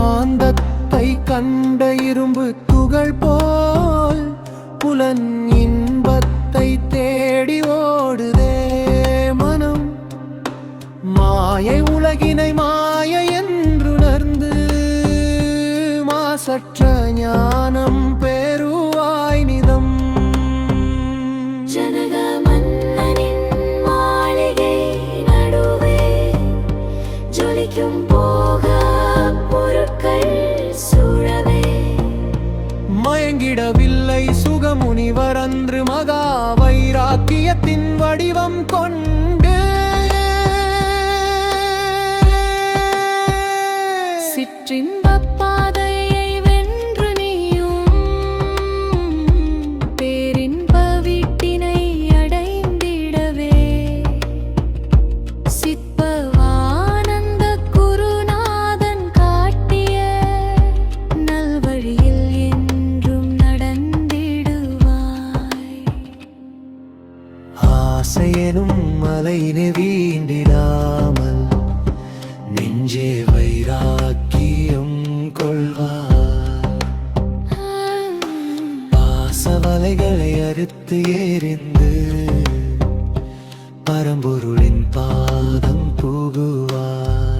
காந்தத்தை கண்ட இரும்பு துகள் போல் புலன் இன்பத்தை தேடி ஓடுதே மனம். மாயை உலகினை மாயை என்றுணர்ந்து மாசற்ற ஞானம் பெறுவாய் நிதம். ஜனக மன்னனின் மாளிகை நடுவே ஜொலிக்கும் போக பொருட்கள் சூழவே மயங்கிடவில்லை சுகமுனிவர் அன்று மகா வைராக்கியத்தின் வடிவம் கொண்டு. சிற்றின்பப் பாதையை வென்று நீயும் பேரின்ப வீட்டினை அடைந்திடவே சிற்பவானந்த குருநாதன் காட்டிய நல்வழியில் என்றும் நடந்திடுவாய். ஆசையெனும் மலையினை வீண்டிடாமல் நெஞ்சே வைராக்கியம் கொள்வார். பாசவலைகளை அறுத்து எறிந்து பரம்பொருளின் பாதம் புகுவார்.